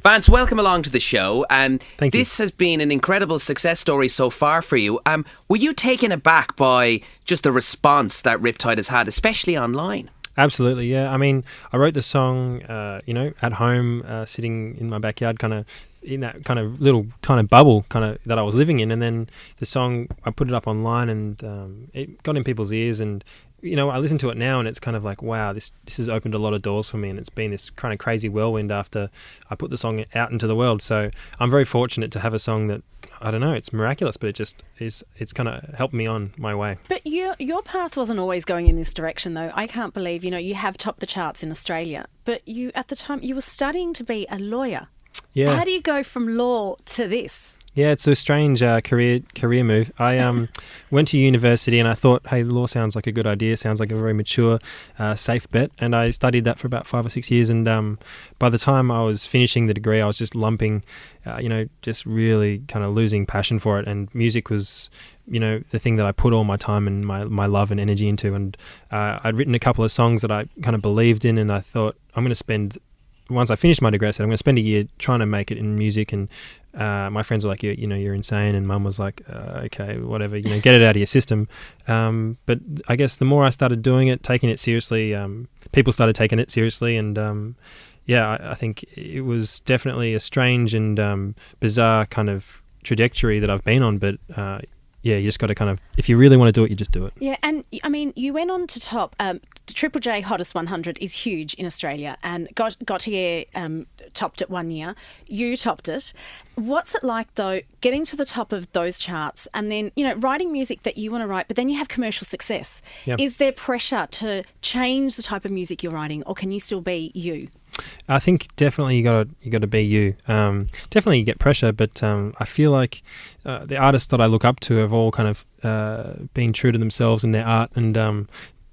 Vance, welcome along to the show. Thank you. This has been an incredible success story so far for you. Were you taken aback by just the response that Riptide has had, especially online? Absolutely, yeah. I mean, I wrote the song, at home, sitting in my backyard, kind of in that kind of little tiny bubble kind of that I was living in. And then the song, I put it up online and it got in people's ears. And, I listen to it now and it's kind of like, wow, this has opened a lot of doors for me. And it's been this kind of crazy whirlwind after I put the song out into the world. So I'm very fortunate to have a song that, I don't know, it's miraculous, but it just is, it's kind of helped me on my way. But your path wasn't always going in this direction, though. I can't believe, you have topped the charts in Australia, but you, at the time, you were studying to be a lawyer. Yeah. How do you go from law to this? Yeah, it's a strange career move. I went to university and I thought, hey, law sounds like a good idea, sounds like a very mature, safe bet. And I studied that for about 5 or 6 years. And by the time I was finishing the degree, I was just lumping, just really kind of losing passion for it. And music was, the thing that I put all my time and my love and energy into. And I'd written a couple of songs that I kind of believed in, and I thought, once I finished my degree, I said, I'm going to spend a year trying to make it in music. And my friends were like, you're insane. And mum was like, okay, whatever, get it out of your system. But I guess the more I started doing it, taking it seriously, people started taking it seriously. And I think it was definitely a strange and bizarre kind of trajectory that I've been on. But you just got to kind of, if you really want to do it, you just do it. Yeah, and I mean, you went on to top. The Triple J Hottest 100 is huge in Australia, and Gautier topped it 1 year. You topped it. What's it like, though, getting to the top of those charts and then, writing music that you want to write, but then you have commercial success? Yeah. Is there pressure to change the type of music you're writing, or can you still be you? I think definitely you got to be you. Definitely you get pressure, but I feel like the artists that I look up to have all kind of been true to themselves in their art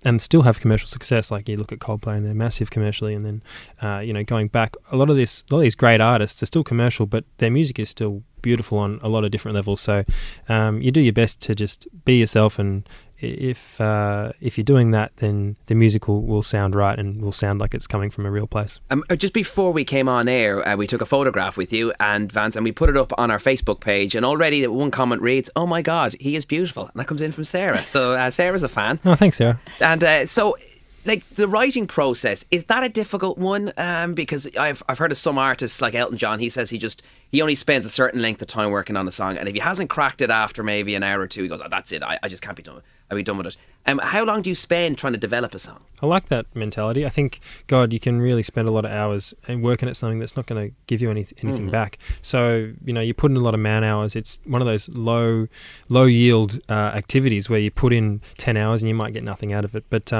and still have commercial success. Like you look at Coldplay and they're massive commercially, and then going back, a lot of these great artists are still commercial, but their music is still beautiful on a lot of different levels. So you do your best to just be yourself, and if you're doing that, then the music will sound right and will sound like it's coming from a real place. Just before we came on air, we took a photograph with you and Vance, and we put it up on our Facebook page, and already one comment reads, "Oh my God, he is beautiful," and that comes in from Sarah. So Sarah's a fan. Oh, thanks, Sarah. And so, like, the writing process, is that a difficult one? Because I've heard of some artists like Elton John. He says he only spends a certain length of time working on a song, and if he hasn't cracked it after maybe an hour or two, he goes, "Oh, that's it. I just can't be done. I'll be done with it." How long do you spend trying to develop a song? I like that mentality. I think, God, you can really spend a lot of hours and working at something that's not going to give you anything back. So, you put in a lot of man hours. It's one of those low yield activities where you put in 10 hours and you might get nothing out of it. But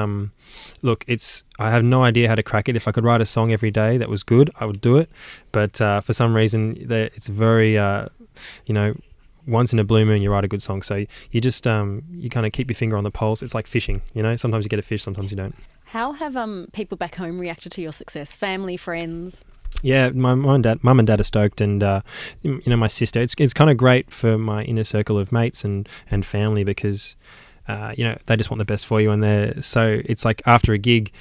look, I have no idea how to crack it. If I could write a song every day that was good, I would do it. But for some reason, it's very, once in a blue moon you write a good song. So you just you kind of keep your finger on the pulse. It's like fishing, sometimes you get a fish, sometimes you don't. How have people back home reacted to your success? Family, friends? Yeah, my mum and dad are stoked, and my sister. It's kind of great for my inner circle of mates and family, because they just want the best for you, and so it's like after a gig,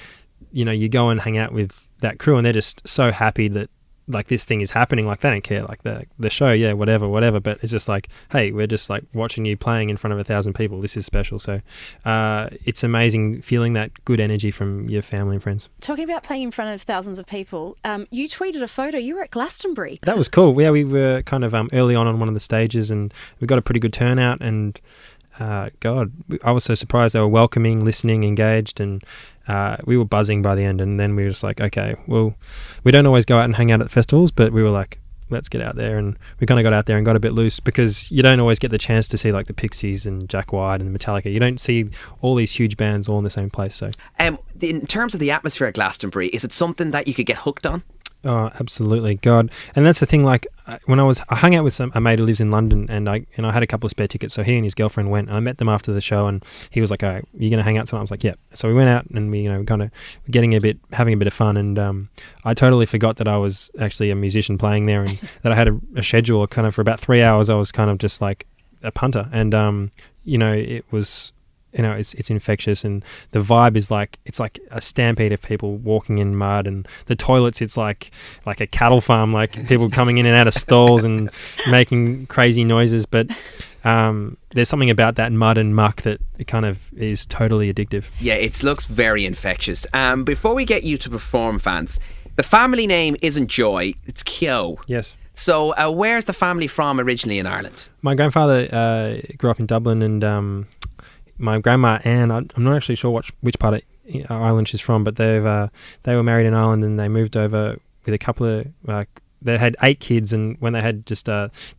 you go and hang out with that crew, and they're just so happy that, like, this thing is happening. Like, they don't care, like the show, yeah, whatever, but it's just like, hey, we're just like watching you playing in front of 1,000 people. This is special. So it's amazing feeling that good energy from your family and friends. Talking about playing in front of thousands of people, you tweeted a photo. You were at Glastonbury. That was cool. Yeah, we were kind of early on one of the stages, and we got a pretty good turnout, and God, I was so surprised. They were welcoming, listening, engaged, and we were buzzing by the end. And then we were just like, okay, well, we don't always go out and hang out at festivals, but we were like, let's get out there. And we kind of got out there and got a bit loose, because you don't always get the chance to see like the Pixies and Jack White and Metallica. You don't see all these huge bands all in the same place. So in terms of the atmosphere at Glastonbury, is it something that you could get hooked on? Oh, absolutely, God. And that's the thing, like, when I hung out with a mate who lives in London, and I had a couple of spare tickets, so he and his girlfriend went, and I met them after the show, and he was like, "Oh, you're going to hang out tonight?" I was like, "Yeah." So we went out, and we, kind of having a bit of fun, and I totally forgot that I was actually a musician playing there, and that I had a schedule. Kind of for about 3 hours, I was kind of just like a punter, and it was it's infectious, and the vibe is like it's like a stampede of people walking in mud, and the toilets it's like a cattle farm, like people coming in and out of stalls and making crazy noises. But there's something about that mud and muck that it kind of is totally addictive. Yeah, it looks very infectious. Before we get you to perform, Vance, the family name isn't Joy, it's Kyo. Yes. So where's the family from originally in Ireland? My grandfather grew up in Dublin, and my grandma Anne, I'm not actually sure which part of Ireland she's from, but they were married in Ireland, and they moved over with a couple of they had 8 kids, and when they had just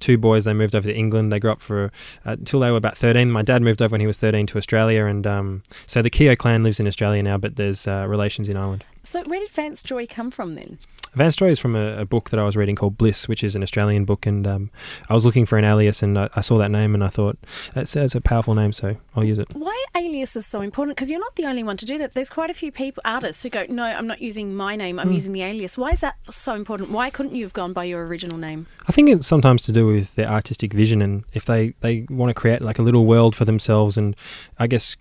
2 boys, they moved over to England. They grew up for until they were about 13. My dad moved over when he was 13 to Australia, and so the Keogh clan lives in Australia now, but there's relations in Ireland. So where did Vance Joy come from then? Vance Joy is from a book that I was reading called Bliss, which is an Australian book, and I was looking for an alias, and I saw that name, and I thought, it's a powerful name, so I'll use it. Why are aliases so important? Because you're not the only one to do that. There's quite a few artists who go, no, I'm not using my name, I'm using the alias. Why is that so important? Why couldn't you have gone by your original name? I think it's sometimes to do with their artistic vision, and if they want to create like a little world for themselves, and I guess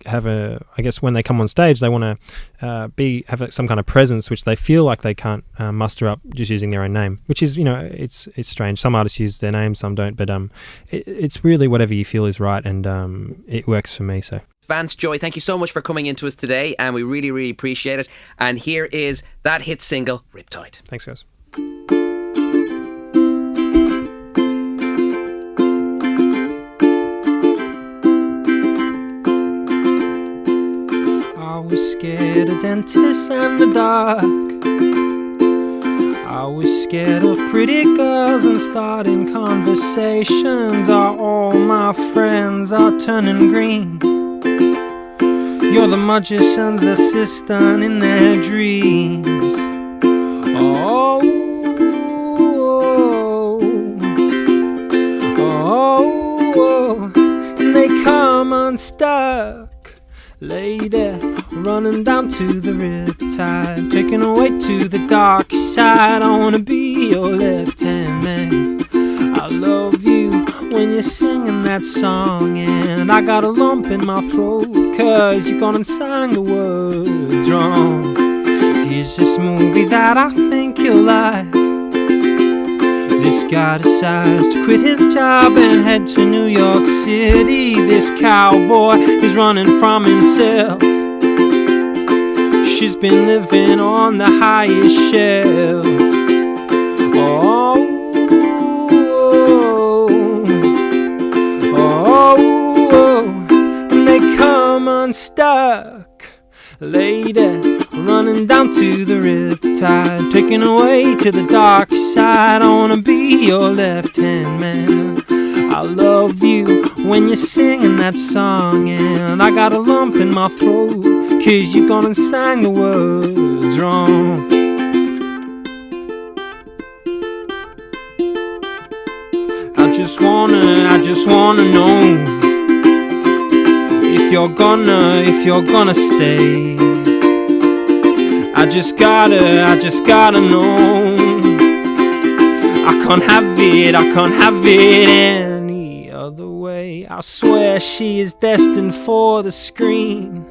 when they come on stage, they want to have some kind of presence which they feel like they can't muster up just using their own name, which is, it's strange. Some artists use their name, some don't, but it's really whatever you feel is right, and it works for me. So Vance Joy, thank you so much for coming into us today, and we really, really appreciate it. And here is that hit single, Riptide. Thanks, guys. I was scared of dentists and the dark. I was scared of pretty girls and starting conversations. Are all my friends are turning green? You're the magician's assistant in their dreams. Oh, and they come unstuck. Lady, running down to the riptide, taken away to the dark side. I wanna be your left-hand man. I love you when you're singing that song, and I got a lump in my throat, 'cause you gone and sang the words wrong. Here's this movie that I think you'll like. This guy decides to quit his job and head to New York City. This cowboy is running from himself. She's been living on the highest shelf. Oh, and they come unstuck. Lady, running down to the riptide, taken away to the dark side. I wanna be your left-hand man. I love you when you're singing that song, and I got a lump in my throat, 'cause you gone and sang the words wrong. I just wanna know if you're gonna stay. I just gotta know. I can't have it any other way. I swear she is destined for the screen.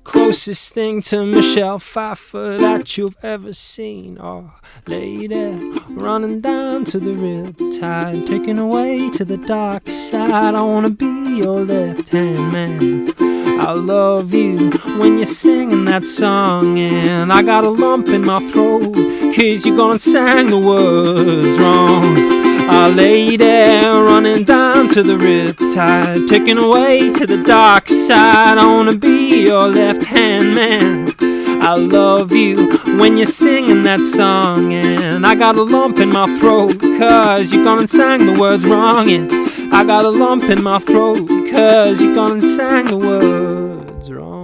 Closest thing to Michelle Pfeiffer that you've ever seen. Oh, lady, running down to the riptide, taken away to the dark side. I wanna be your left-hand man. I love you when you're singing that song, and I got a lump in my throat, 'cause you gone and sang the words wrong. I lay there running down to the riptide, taken away to the dark side. I wanna be your left-hand man. I love you when you're singing that song, and I got a lump in my throat, 'cause you gone and sang the words wrong. And I got a lump in my throat, 'cause you gone and sang the words wrong.